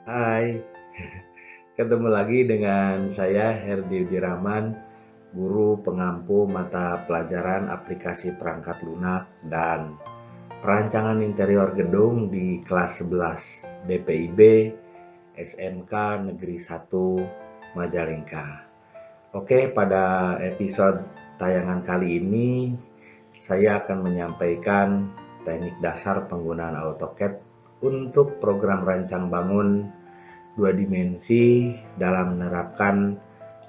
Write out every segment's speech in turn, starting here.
Hai, ketemu lagi dengan saya Herdi Wiraman, guru pengampu mata pelajaran aplikasi perangkat lunak dan perancangan interior gedung di kelas 11 DPIB SMK Negeri 1 Majalengka. Oke, pada episode tayangan kali ini saya akan menyampaikan teknik dasar penggunaan AutoCAD untuk program rancang bangun dua dimensi dalam menerapkan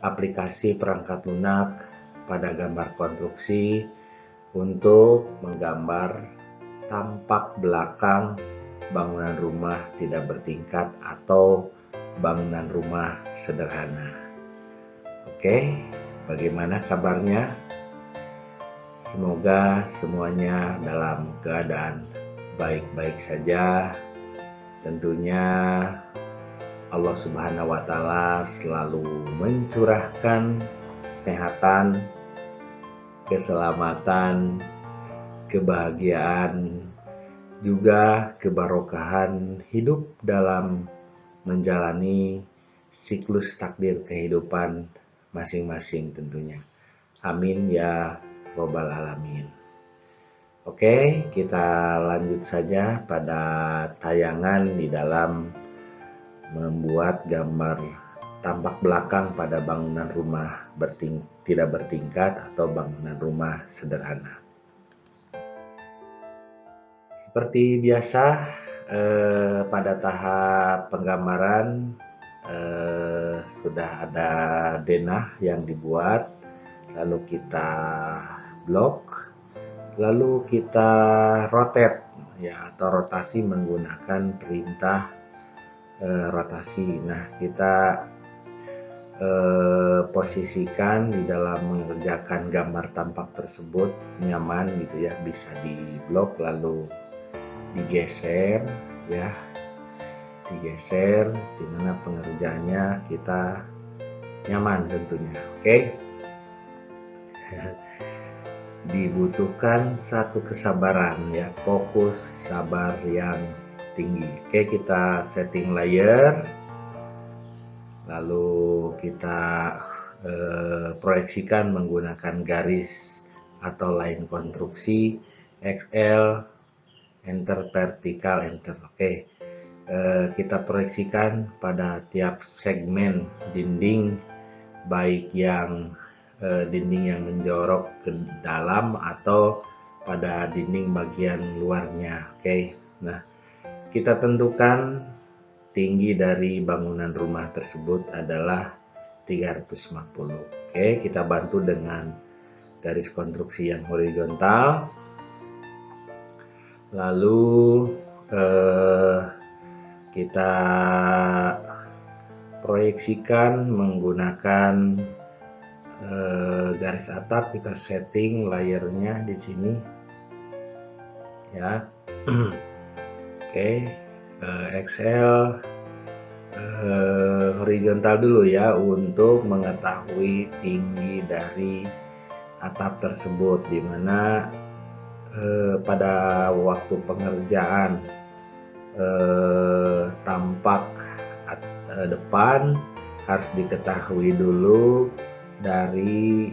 aplikasi perangkat lunak pada gambar konstruksi untuk menggambar tampak belakang bangunan rumah tidak bertingkat atau bangunan rumah sederhana. Oke, bagaimana kabarnya? Semoga semuanya dalam keadaan baik-baik saja. Tentunya Allah Subhanahu wa Ta'ala selalu mencurahkan kesehatan, keselamatan, kebahagiaan, juga kebarokahan hidup dalam menjalani siklus takdir kehidupan masing-masing tentunya. Amin ya Robbal Alamin. Oke, kita lanjut saja pada tayangan di dalam membuat gambar tampak belakang pada bangunan rumah tidak bertingkat atau bangunan rumah sederhana. Seperti biasa, pada tahap penggambaran sudah ada denah yang dibuat, lalu kita blok, lalu kita rotate ya atau rotasi menggunakan perintah rotasi. Nah, kita posisikan di dalam mengerjakan gambar tampak tersebut nyaman gitu ya, bisa di blok lalu digeser ya, digeser dimana pengerjaannya kita nyaman tentunya. Oke. Dibutuhkan satu kesabaran ya, fokus sabar yang tinggi. Oke, kita setting layer, lalu kita proyeksikan menggunakan garis atau line konstruksi XL, enter, vertikal, enter. Oke, kita proyeksikan pada tiap segmen dinding, baik yang dinding yang menjorok ke dalam atau pada dinding bagian luarnya. Oke, nah kita tentukan tinggi dari bangunan rumah tersebut adalah 350. Oke, kita bantu dengan garis konstruksi yang horizontal. Lalu kita proyeksikan menggunakan garis atap, kita setting layernya di sini ya. Oke, XL horizontal dulu ya untuk mengetahui tinggi dari atap tersebut, dimana pada waktu pengerjaan tampak depan harus diketahui dulu dari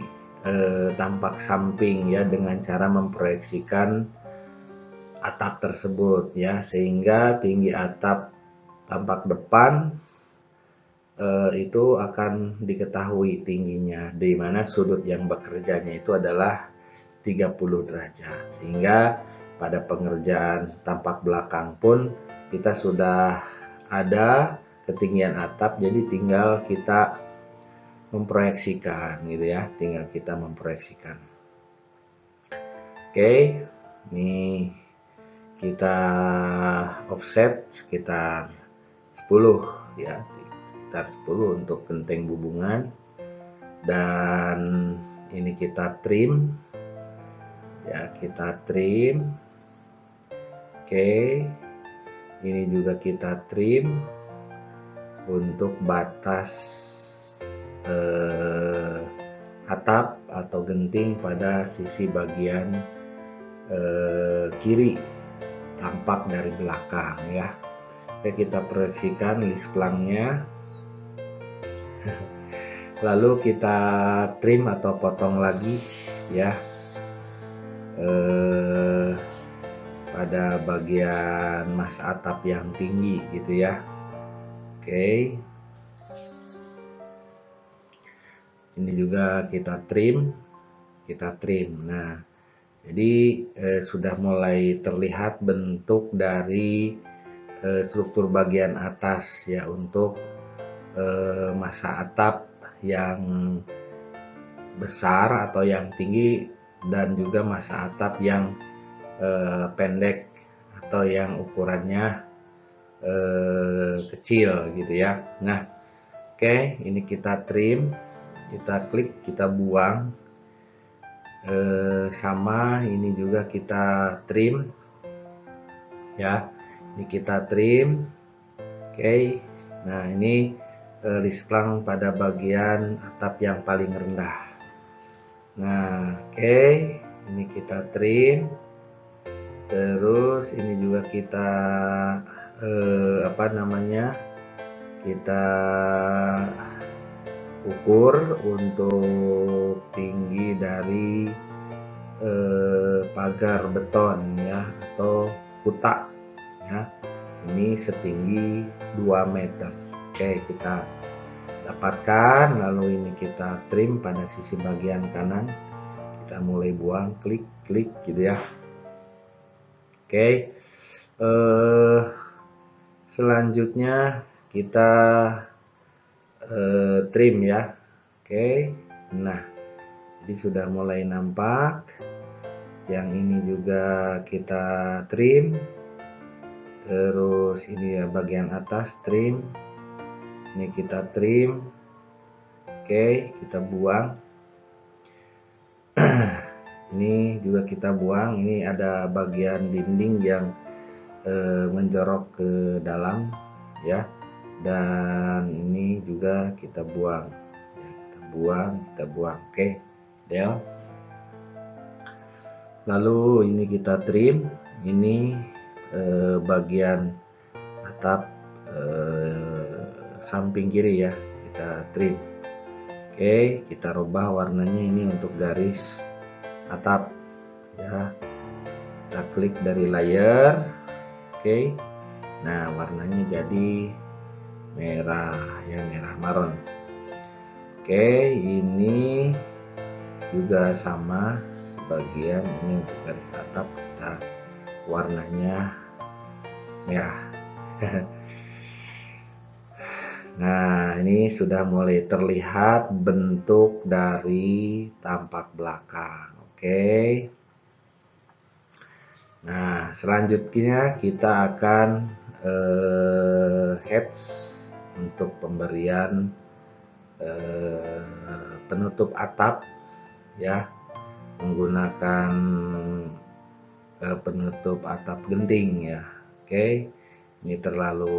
tampak samping ya, dengan cara memproyeksikan atap tersebut ya, sehingga tinggi atap tampak depan itu akan diketahui tingginya, di mana sudut yang bekerjanya itu adalah 30 derajat, sehingga pada pengerjaan tampak belakang pun kita sudah ada ketinggian atap, jadi tinggal kita memproyeksikan gitu ya, tinggal kita memproyeksikan. Oke, ini kita offset sekitar 10 ya, sekitar 10 untuk genteng bubungan, dan ini kita trim ya, kita trim. Oke, ini juga kita trim untuk batas atap atau genting pada sisi bagian kiri tampak dari belakang ya. Oke, kita proyeksikan list plangnya. Lalu kita trim atau potong lagi ya pada bagian mas atap yang tinggi gitu ya. Oke, ini juga kita trim. Nah, jadi sudah mulai terlihat bentuk dari struktur bagian atas ya untuk masa atap yang besar atau yang tinggi dan juga masa atap yang pendek atau yang ukurannya kecil gitu ya. Nah, oke, ini kita trim, kita klik, kita buang. Sama ini juga kita trim ya, ini kita trim. Oke, nah ini list plang pada bagian atap yang paling rendah. Nah, oke, ini kita trim. Terus ini juga kita kita ukur untuk tinggi dari pagar beton ya atau kutak ya. Ini setinggi 2 meter. Oke, kita dapatkan, lalu ini kita trim pada sisi bagian kanan. Kita mulai buang, klik gitu ya. Oke, selanjutnya kita trim ya. Oke, nah jadi sudah mulai nampak. Yang ini juga kita trim. Terus ini ya bagian atas trim. Ini kita trim. Oke, kita buang. Ini juga kita buang. Ini ada bagian dinding yang menjorok ke dalam ya. Dan ini juga kita buang. Ya, kita buang. Oke, del. Lalu ini kita trim. Ini bagian atap samping kiri ya, kita trim. Oke, kita rubah warnanya ini untuk garis atap ya. Kita klik dari layer. Oke, nah warnanya jadi merah ya, merah marun. Oke, ini juga sama sebagian, ini untuk garis atap kita warnanya merah. Nah, ini sudah mulai terlihat bentuk dari tampak belakang. Oke. Nah, selanjutnya kita akan hatch untuk pemberian penutup atap ya, menggunakan penutup atap genting ya. Oke, ini terlalu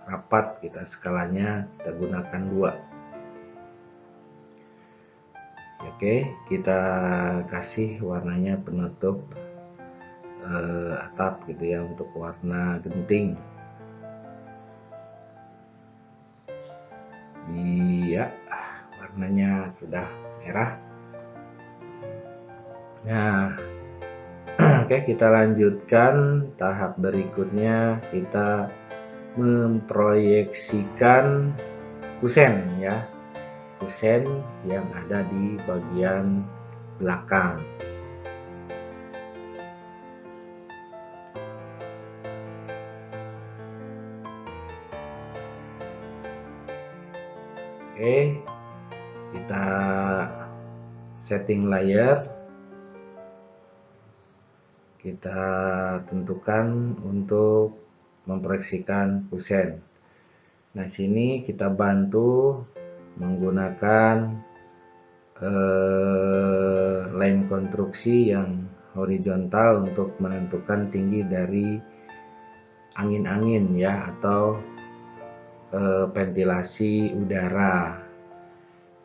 rapat, kita skalanya kita gunakan 2. Oke, kita kasih warnanya penutup atap gitu ya untuk warna genting. Iya, warnanya sudah merah. Nah, oke, kita lanjutkan tahap berikutnya, kita memproyeksikan kusen ya, kusen yang ada di bagian belakang. Oke, kita setting layer, kita tentukan untuk memproyeksikan kusen. Nah, sini kita bantu menggunakan line konstruksi yang horizontal untuk menentukan tinggi dari angin-angin ya, atau ventilasi udara.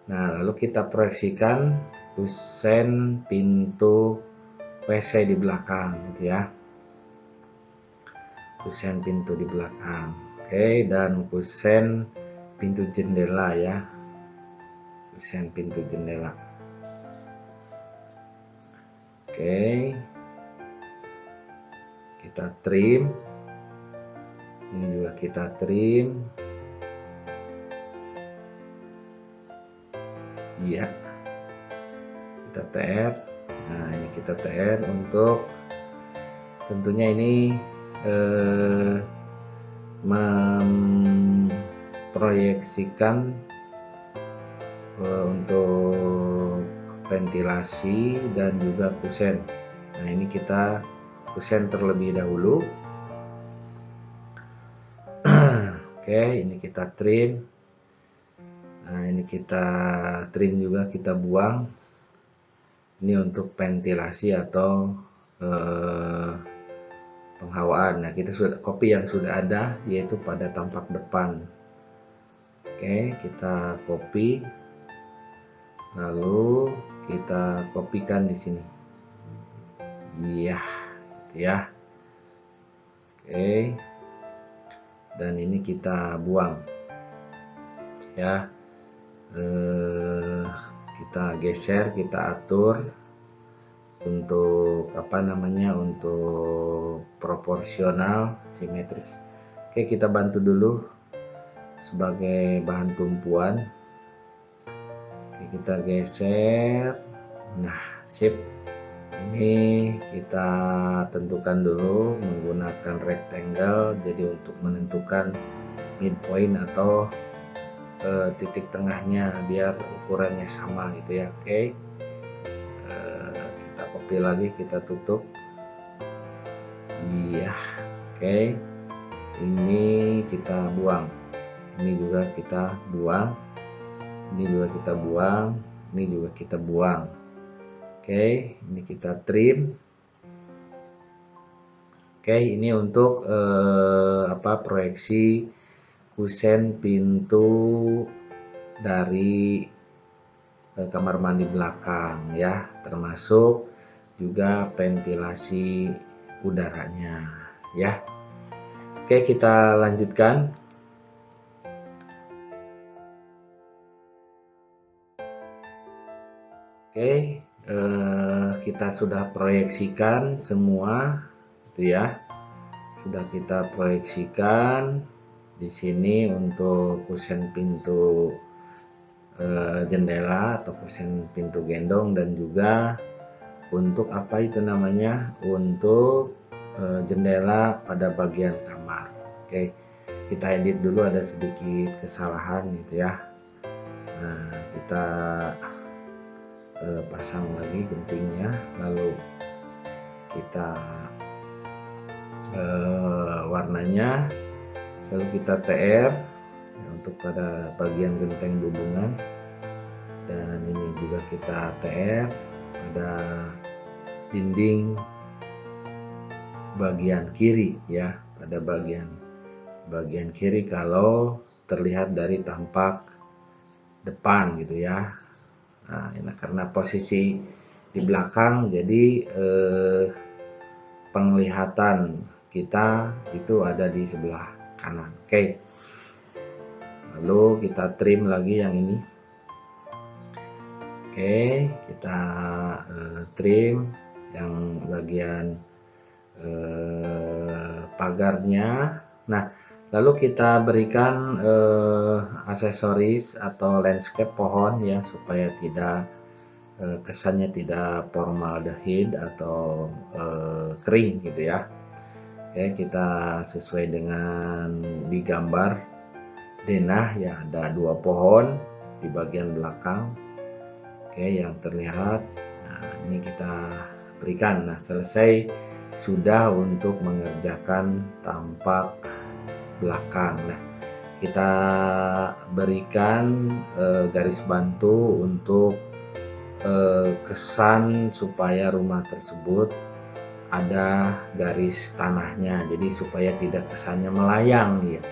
Nah, lalu kita proyeksikan kusen pintu WC di belakang gitu ya. kusen pintu di belakang. Oke, dan kusen pintu jendela ya, kusen pintu jendela. Oke, kita trim, ini juga kita trim ya, kita TR. Nah, ini kita TR untuk tentunya ini memproyeksikan untuk ventilasi dan juga kusen. Nah, ini kita kusen terlebih dahulu. Oke, ini kita trim. Nah, ini kita trim juga, kita buang. Ini untuk ventilasi atau penghawaan. Nah, kita sudah copy yang sudah ada, yaitu pada tampak depan. Oke, kita copy, lalu kita kopikan di sini. Iya, gitu ya. Oke, dan ini kita buang ya. Kita geser, kita atur untuk untuk proporsional simetris. Oke, kita bantu dulu sebagai bahan tumpuan. Oke, kita geser. Nah, sip. Ini kita tentukan dulu menggunakan rectangle, jadi untuk menentukan midpoint atau titik tengahnya biar ukurannya sama gitu ya. Oke, kita copy lagi, kita tutup. Iya, oke, ini kita buang, ini juga kita buang, ini juga kita buang, ini juga kita buang. Oke, ini kita trim. Oke, ini untuk proyeksi kusen pintu dari kamar mandi belakang ya, termasuk juga ventilasi udaranya ya. Oke, kita lanjutkan. Oke, kita sudah proyeksikan semua itu ya, sudah kita proyeksikan di sini untuk kusen pintu jendela atau kusen pintu gendong, dan juga untuk untuk jendela pada bagian kamar. Oke, kita edit dulu, ada sedikit kesalahan gitu ya. Nah, kita pasang lagi gentingnya, lalu kita warnanya, lalu kita TR untuk pada bagian genteng hubungan, dan ini juga kita TR pada dinding bagian kiri ya, pada bagian kiri kalau terlihat dari tampak depan gitu ya. Nah, ini karena posisi di belakang, jadi penglihatan kita itu ada di sebelah kanan. Oke, lalu kita trim lagi yang ini. Oke, kita trim yang bagian pagarnya. Nah, lalu kita berikan aksesoris atau landscape pohon ya, supaya tidak kesannya tidak formaldehid atau kering gitu ya. Oke, kita sesuai dengan di gambar denah ya, ada 2 pohon di bagian belakang. Oke, yang terlihat. Nah, ini kita berikan. Nah, selesai sudah untuk mengerjakan tampak belakang. Nah, kita berikan garis bantu untuk kesan supaya rumah tersebut ada garis tanahnya, jadi supaya tidak kesannya melayang ya.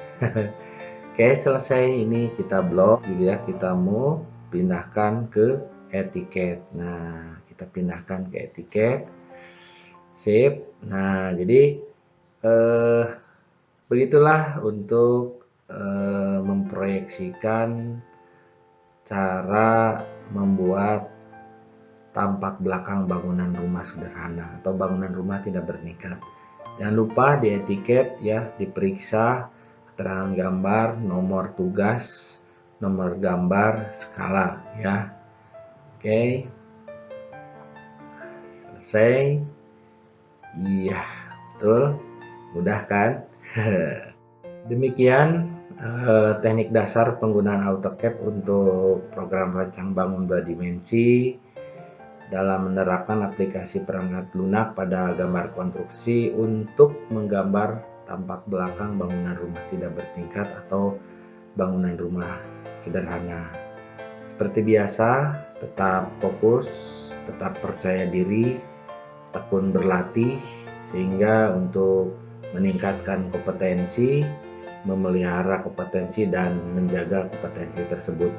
Oke, selesai. Ini kita blok gitu ya, kita mau pindahkan ke etiket. Nah, kita pindahkan ke etiket. Sip. Nah, jadi Begitulah untuk memproyeksikan cara membuat tampak belakang bangunan rumah sederhana atau bangunan rumah tidak bertingkat. Jangan lupa di etiket ya, diperiksa keterangan gambar, nomor tugas, nomor gambar, skala ya. Oke. Selesai. Iya, betul. Mudah kan? Demikian teknik dasar penggunaan AutoCAD untuk program rancang bangun 2 dimensi dalam menerapkan aplikasi perangkat lunak pada gambar konstruksi untuk menggambar tampak belakang bangunan rumah tidak bertingkat atau bangunan rumah sederhana. Seperti biasa, tetap fokus, tetap percaya diri, tekun berlatih, sehingga untuk meningkatkan kompetensi, memelihara kompetensi, dan menjaga kompetensi tersebut.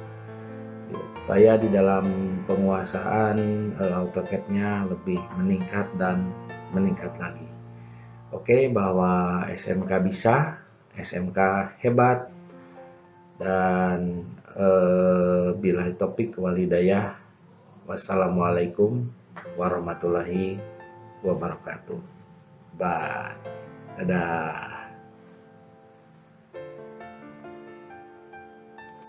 Supaya di dalam penguasaan AutoCAD-nya lebih meningkat dan meningkat lagi. Oke, bahwa SMK bisa, SMK hebat, dan billahi taufiq wal hidayah. Wassalamualaikum warahmatullahi wabarakatuh. Bye. Dadah.